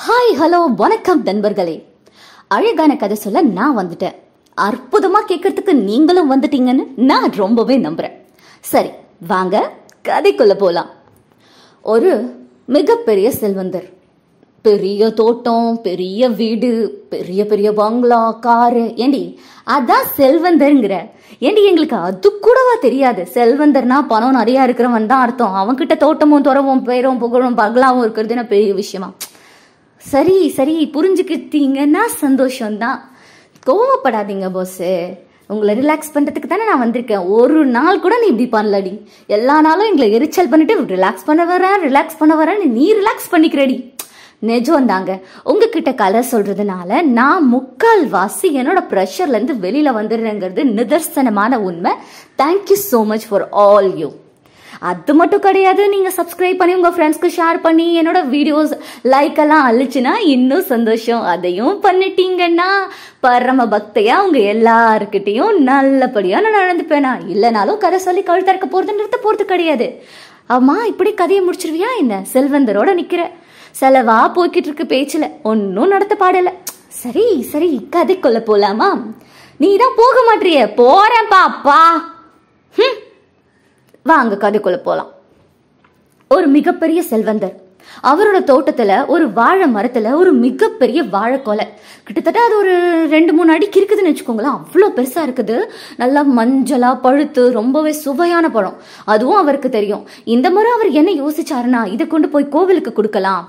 Hi hello வணக்கம் நண்பர்களே. அழகான கதை சொல்ல நான் வந்துட்டேன். அற்புதமா கேட்கறதுக்கு நீங்களும் வந்துட்டீங்கன்னு நான் ரொம்பவே நம்புறேன். சரி வாங்க கதைக்குள்ள போலாம். ஒரு மிகப்பெரிய செல்வந்தர், பெரிய தோட்டம், பெரிய வீடு, பெரிய பெரிய பங்களா, காரு. ஏண்டி அதான் செல்வந்தர்ங்கிற? ஏண்டி எங்களுக்கு அது கூடவா தெரியாது? செல்வந்தர்னா பணம் நிறைய இருக்கிறவன் தான் அர்த்தம். அவன்கிட்ட தோட்டமும் துறவும் பேரும் புகழும் பங்களாவும் இருக்கிறதுனா பெரிய விஷயமா? சரி சரி புரிஞ்சுக்கிட்டீங்கன்னா சந்தோஷம்தான். கோவப்படாதீங்க போஸ். உங்களை ரிலாக்ஸ் பண்றதுக்கு தானே நான் வந்திருக்கேன். ஒரு நாள் கூட நீ இப்படி பண்ணலடி. எல்லா நாளும் எங்களை எரிச்சல் பண்ணிட்டு ரிலாக்ஸ் பண்ண வரேன் நீ ரிலாக்ஸ் பண்ணிக்கிறடி. நிஜம் தாங்க. உங்ககிட்ட கதை சொல்றதுனால நான் முக்கால் வாசி என்னோட ப்ரெஷர்ல இருந்து வெளியில வந்துடுறேங்கிறது நிதர்சனமான உண்மை. Thank you so much for all you. அது மட்டும் கிடையாது, நீங்க சப்ஸ்கிரைப் பண்ணி உங்க ஃப்ரெண்ட்ஸ்க்கு ஷேர் பண்ணி என்னோட வீடியோஸ் லைக் எல்லாம் அழிச்சுன்னா இன்னும் சந்தோஷம். அதையும் பண்ணிட்டீங்கன்னா பரம பக்தையா உங்க எல்லாருக்கிட்டையும் நல்லபடியா நான் நடந்துப்பேனா. இல்லைனாலும் கதை சொல்லி கழுத்தறக்க போறது நிறுத்த போறது கிடையாது. ஆமா, இப்படி கதையை முடிச்சிருவியா என்ன? செல்வந்தரோட நிக்கிற செலவா போய்கிட்டு இருக்கு பேச்சுல ஒன்னும் நடத்த பாடல. சரி சரி கதைக்குள்ள போலாமா? நீ தான் போக மாட்டிய. போறேன் பாப்பா. வாங்க கதைக்குள்ள போலாம். ஒரு மிகப்பெரிய செல்வந்தர், அவரோட தோட்டத்துல ஒரு வாழை மரத்துல ஒரு மிகப்பெரிய வாழைக்கொலை, கிட்டத்தட்ட அது ஒரு 2-3 அடிக்கு இருக்குதுன்னு வச்சுக்கோங்களேன். அவ்வளோ பெருசா இருக்குது. நல்லா மஞ்சளா பழுத்து ரொம்பவே சுவையான பழம். அதுவும் அவருக்கு தெரியும். இந்த முறை அவர் என்ன யோசிச்சாருன்னா, இதை கொண்டு போய் கோவிலுக்கு கொடுக்கலாம்.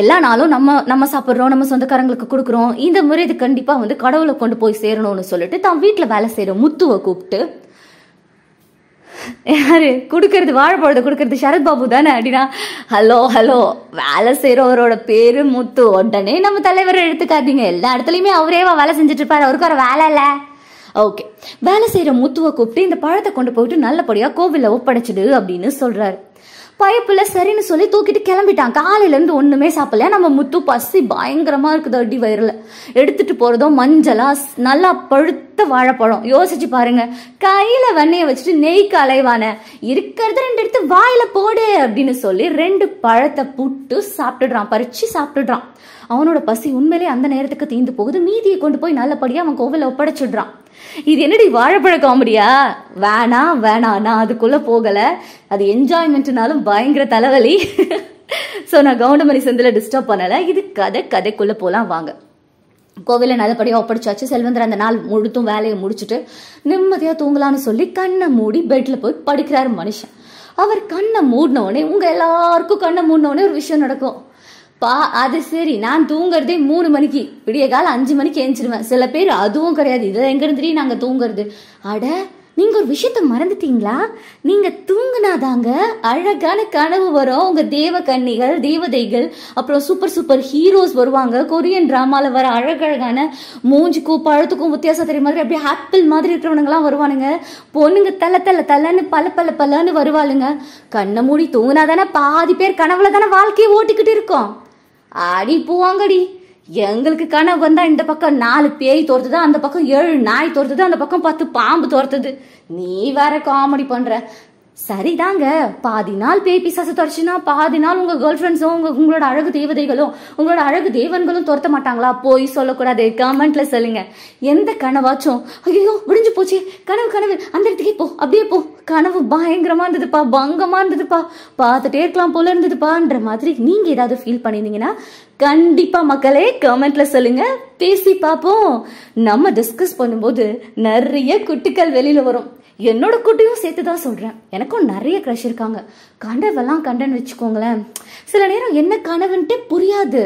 எல்லா நாளும் நம்ம சாப்பிட்றோம், நம்ம சொந்தக்காரங்களுக்கு கொடுக்குறோம். இந்த முறை இது கண்டிப்பா கடவுளை கொண்டு போய் சேரணும்னு சொல்லிட்டு தான் வீட்டுல வேலை செய்யற முத்துவை கூப்பிட்டு, யாரு குடுக்கறது வாழைப்பழத்தை குடுக்கறது? சரத் பாபு தானே அப்படின்னா, ஹலோ ஹலோ வேலை செய்யறவரோட பேரு முத்து. உடனே நம்ம தலைவரை எடுத்துக்காதீங்க. எல்லா இடத்துலயுமே அவரேவா வேலை செஞ்சுட்டு இருப்பாரு. அவருக்கு ஒரு வேலை இல்ல. ஓகே, வேலை செய்யற முத்துவை கூப்பிட்டு இந்த பழத்தை கொண்டு போயிட்டு நல்லபடியா கோவில்ல ஒப்படைச்சிடு அப்படின்னு சொல்றாரு. பயப்புல சரின்னு சொல்லி தூக்கிட்டு கிளம்பிட்டான். காலையில இருந்து ஒண்ணுமே சாப்பிடல. நம்ம முத்து பசி பயங்கரமா இருக்குது. அடி வயிறுல எடுத்துட்டு போறதும் மஞ்சளா நல்லா பழுத்த வாழைப்பழம். யோசிச்சு பாருங்க, கையில வெண்ணைய வச்சுட்டு நெய்க்கு அலைவான, இருக்கிறத 2 எடுத்து வாயில போடு அப்படின்னு சொல்லி 2 பழத்தை புட்டு சாப்பிட்டுடுறான், பறிச்சு சாப்பிட்டுடுறான். அவனோட பசி உண்மையிலே அந்த நேரத்துக்கு தீந்து போகுது. மீதியை கொண்டு போய் நல்லபடியா அவன் கோவில ஒப்படைச்சிடுறான். இது என்னடி வாழைப்பழ காமெடியா? வேணாம் நான் அதுக்குள்ள போகல. அது என்ஜாய்மெண்ட்னாலும் பயங்கர தலைவலி. சோ நான் கவுண்டமணி செந்தில டிஸ்டர்ப் பண்ணல. இது கதைக்குள்ள போலாம் வாங்க. கோவில நல்லபடியா ஒப்படைச்சாச்சு. செல்வந்தர் அந்த நாள் முழுத்தும் வேலையை முடிச்சுட்டு நிம்மதியா தூங்கலான்னு சொல்லி கண்ணை மூடி பெட்ல போய் படுக்கிறாரு மனுஷன். அவர் கண்ணை மூடின உடனே, உங்க எல்லாருக்கும் கண்ணை மூடின உடனே ஒரு விஷயம் நடக்கும். அது சரி, நான் தூங்குறதே 3 மணிக்கு, விடிய கால 5 மணிக்கு எழுந்திருவேன். சில பேர் அதுவும் கிடையாது. இதை எங்க இருந்து நாங்க தூங்குறது? அட, நீங்க ஒரு விஷயத்த மறந்துட்டீங்களா? நீங்க தூங்குனாதாங்க அழகான கனவு வரும். உங்க தேவ கன்னிகள், தேவதைகள், அப்புறம் சூப்பர் ஹீரோஸ் வருவாங்க. கொரியன் டிராமால வர அழகழகான மூஞ்சுக்கும் பழத்துக்கும் வித்தியாசம் தெரியும் மாதிரி அப்படியே ஆப்பிள் மாதிரி இருக்கிறவனுங்க எல்லாம் வருவானுங்க. பொண்ணுங்க தள்ளன்னு பல்லன்னு வருவாளுங்க. கண்ணை மூடி தூங்குனாதானே பாதி பேர் கனவுல தானே வாழ்க்கையை ஓட்டிக்கிட்டு இருக்கோம். அடி போவாங்கடி. எங்களுக்கு கனவு வந்தா இந்த பக்கம் 4 பேய் தோர்த்துது, அந்த பக்கம் 7 நாய் தோர்த்துது, அந்த பக்கம் 10 பாம்பு தோர்த்துது. நீ வேற காமெடி பண்ற. சரிதாங்க, பாதி நாள் பேய் பிசாசு துரச்சுன்னா பாதி நாள் உங்க கேர்ள் ஃப்ரெண்ட்ஸும் உங்களோட அழகு தேவதைகளும் உங்களோட அழகு தேவன்களும் துரத்த மாட்டாங்களா? போய் சொல்லக்கூடாது. கமெண்ட்ல சொல்லுங்க. எந்த கனவாச்சும் ஐயோ விடிஞ்சு போச்சு, கனவு அந்த இடத்துக்கே போ, அப்படியே போ, கனவு பயங்கரமா இருந்ததுப்பா, பங்கமா இருந்ததுப்பா, பார்த்துட்டே இருக்கலாம் போல இருந்ததுப்பான்ற மாதிரி நீங்க ஏதாவது ஃபீல் பண்ணிருந்தீங்கன்னா கண்டிப்பா மக்களே கமெண்ட்ல சொல்லுங்க, பேசி பார்ப்போம். நம்ம டிஸ்கஸ் பண்ணும்போது நிறைய குட்டிகள் வெளியில வரும். என்னோட குட்டியும் சேர்த்துதான் சொல்றேன். எனக்கும் நிறைய க்ரஷ் இருக்காங்க. கனவெல்லாம் கண்டன்னு வச்சுக்கோங்களேன். சில நேரம் என்ன கனவுன்ட்டே புரியாது.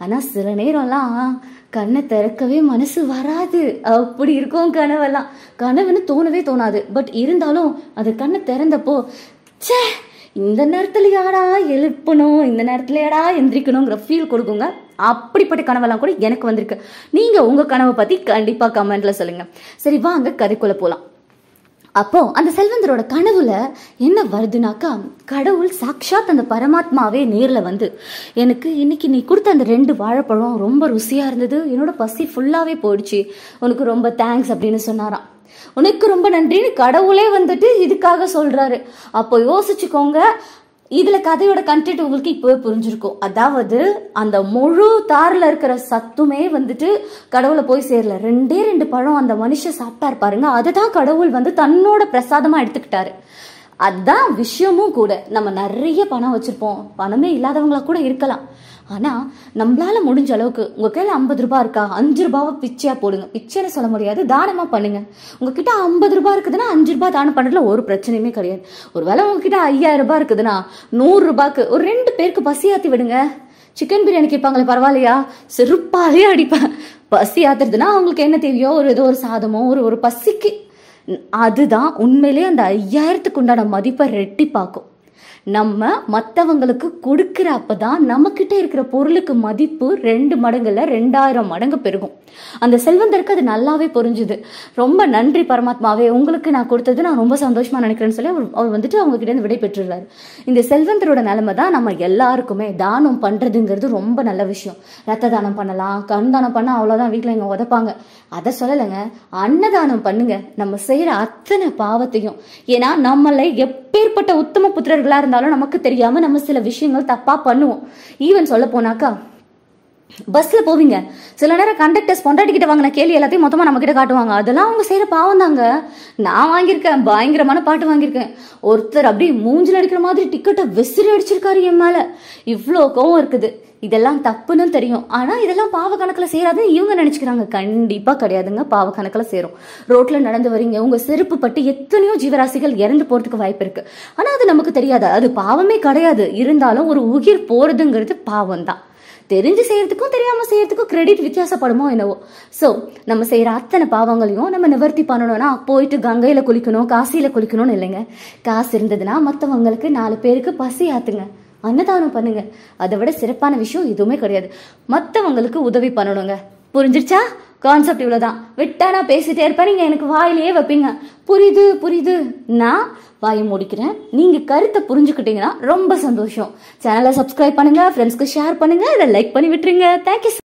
ஆனா சில நேரம்லாம் கண்ணை திறக்கவே மனசு வராது. அப்படி இருக்கும் கனவெல்லாம். கனவுன்னு தோணவே தோணாது. பட் இருந்தாலும் அது கண்ணை திறந்தப்போ, சே இந்த நேரத்துல யாரா எழுப்பணும், இந்த நேரத்துல யாரா எந்திரிக்கணுங்கிற ஃபீல் கொடுக்குங்க. அப்படிப்பட்ட கனவெல்லாம் கூட எனக்கு வந்திருக்கு. நீங்க உங்க கனவை பத்தி கண்டிப்பா கமெண்ட்ல சொல்லுங்க. சரி வாங்க கதைக்குள்ள போலாம். அப்போ அந்த செல்வந்தரோட கனவுல என்ன வருதுனாக்கா, கடவுள் சாக்ஷாத் அந்த பரமாத்மாவே நேர்ல வந்து, எனக்கு இன்னைக்கு நீ கொடுத்த அந்த 2 வாழைப்பழம் ரொம்ப ருசியா இருந்தது, என்னோட பசி ஃபுல்லாவே போயிடுச்சு, உனக்கு ரொம்ப தேங்க்ஸ் அப்படின்னு சொன்னாராம். உனக்கு ரொம்ப நன்றின்னு கடவுளே இதுக்காக சொல்றாரு. அப்போ யோசிச்சுக்கோங்க, இதுல கதையோட கண்டென்ட் உங்களுக்கு இப்பவே புரிஞ்சிருக்கும். அதாவது அந்த முழு தார்ல இருக்கிற சத்துமே வந்துட்டு கடவுளை போய் சேரல. 2 பழம் அந்த மனுஷன் சாப்பிட்டாரு பாருங்க, அதுதான் கடவுள் வந்து தன்னோட பிரசாதமா எடுத்துக்கிட்டாரு. அதுதான் விஷயமும் கூட. நம்ம நிறைய பணம் வச்சிருப்போம், பணமே இல்லாதவங்களா கூட இருக்கலாம். ஆனா நம்மளால முடிஞ்ச அளவுக்கு உங்க கையில 50 ரூபாய் இருக்கா, 5 ரூபாவை பிச்சையா போடுங்க. பிச்சைன்னு சொல்ல முடியாது, தானமா பண்ணுங்க. உங்ககிட்ட 50 ரூபாய் இருக்குதுன்னா 5 ரூபாய் தானம் பண்றதுல ஒரு பிரச்சனையுமே கிடையாது. ஒருவேளை உங்ககிட்ட 5000 ரூபாய் இருக்குதுன்னா 100 ரூபாய்க்கு ஒரு 2 பேருக்கு பசியாத்தி விடுங்க. சிக்கன் பிரியாணி கேட்பாங்களே, பரவாயில்லையா, செருப்பாலே அடிப்பேன். பசி ஆத்துறதுன்னா அவங்களுக்கு என்ன தேவையோ ஏதோ ஒரு சாதமோ ஒரு பசிக்கு, அதுதான் உண்மையிலே அந்த 5000க்கு உண்டான மதிப்பை ரெட்டிப்பாக்கும். நம்ம மற்றவங்களுக்கு கொடுக்கிற அப்பதான் நம்மக்கிட்ட இருக்கிற பொருளுக்கு மதிப்பு 2 மடங்குல 2000 மடங்கு பெருகும். அந்த செல்வந்தருக்கு அது நல்லாவே புரிஞ்சுது. ரொம்ப நன்றி பரமாத்மாவே, உங்களுக்கு நான் கொடுத்தது நான் ரொம்ப சந்தோஷமா நினைக்கிறேன்னு சொல்லி அவர் வந்துட்டு அவங்க கிட்ட இருந்து விடை பெற்றுறாரு. இந்த செல்வந்தரோட நிலைமை தான் நம்ம எல்லாருக்குமே. தானம் பண்றதுங்கிறது ரொம்ப நல்ல விஷயம். ரத்த தானம் பண்ணலாம், கண் தானம் பண்ணா அவ்வளவுதான் வீட்டுல இங்க உதப்பாங்க. அதை சொல்லலைங்க, அன்னதானம் பண்ணுங்க. நம்ம செய்யற அத்தனை பாவத்தையும், ஏன்னா நம்மளை எப்பேற்பட்ட உத்தம புத்திரர்களா இருந்தாலும் நமக்கு தெரியாம நம்ம சில விஷயங்கள் தப்பா பண்ணுவோம். ஈவன் சொல்ல போனாக்கா பஸ்ல போவீங்க, சில நேரம் கண்டக்டர்ஸ் பொண்டாட்டிக்கிட்ட வாங்கின கேள்வி எல்லாத்தையும் மொத்தமா நம்ம கிட்ட காட்டுவாங்க. அதெல்லாம் அவங்க செய்யற பாவம் தாங்க. நான் வாங்கியிருக்கேன், பயங்கரமான பாட்டு வாங்கியிருக்கேன். ஒருத்தர் அப்படி மூஞ்சில் அடிக்கிற மாதிரி டிக்கெட்டை விசிறி அடிச்சிருக்காரு என் மேல. இவ்வளோ கோவம் இருக்குது. இதெல்லாம் தப்புன்னு தெரியும், ஆனா இதெல்லாம் பாவ கணக்குல சேராதுன்னு இவங்க நினைச்சுக்கிறாங்க. கண்டிப்பா கிடையாதுங்க, பாவ கணக்குல சேரும். ரோட்ல நடந்து வரீங்க, உங்க செருப்பு பட்டு எத்தனையோ ஜீவராசிகள் இறந்து போறதுக்கு வாய்ப்பு இருக்கு. ஆனா அது நமக்கு தெரியாது, அது பாவமே கிடையாது. இருந்தாலும் ஒரு உயிர் போறதுங்கிறது பாவம் தான். தெரிஞ்சு செய்யறதுக்கும் தெரியாம செய்யறதுக்கும் கிரெடிட் வித்தியாசப்படுமோ என்னவோ. சோ நம்ம செய்யற அத்தனை பாவங்களையும் நம்ம நிவர்த்தி பண்ணணும்னா போயிட்டு கங்கையில குளிக்கணும், காசியில குளிக்கணும்னு இல்லைங்க. காசு இருந்ததுன்னா மற்றவங்களுக்கு 4 பேருக்கு பசி ஆத்துங்க, அன்னதானம் பண்ணுங்க. அதை விட சிறப்பான விஷயம் எதுவுமே கிடையாது. மற்றவங்களுக்கு உதவி பண்ணணுங்க. புரிஞ்சிருச்சா? கான்செப்ட் இவ்வளவுதான். விட்டா நான் பேசிட்டே இருப்பேன், நீங்க எனக்கு வாயிலேயே வைப்பீங்க. புரியுது புரியுது. நான் வாயை முடிக்கிறேன். நீங்க கருத்தை புரிஞ்சுக்கிட்டீங்கன்னா ரொம்ப சந்தோஷம். சேனலை சப்ஸ்கிரைப் பண்ணுங்க, ஃப்ரெண்ட்ஸ்க்கு ஷேர் பண்ணுங்க, இதை லைக் பண்ணி விட்டுருங்க. தேங்க்யூ.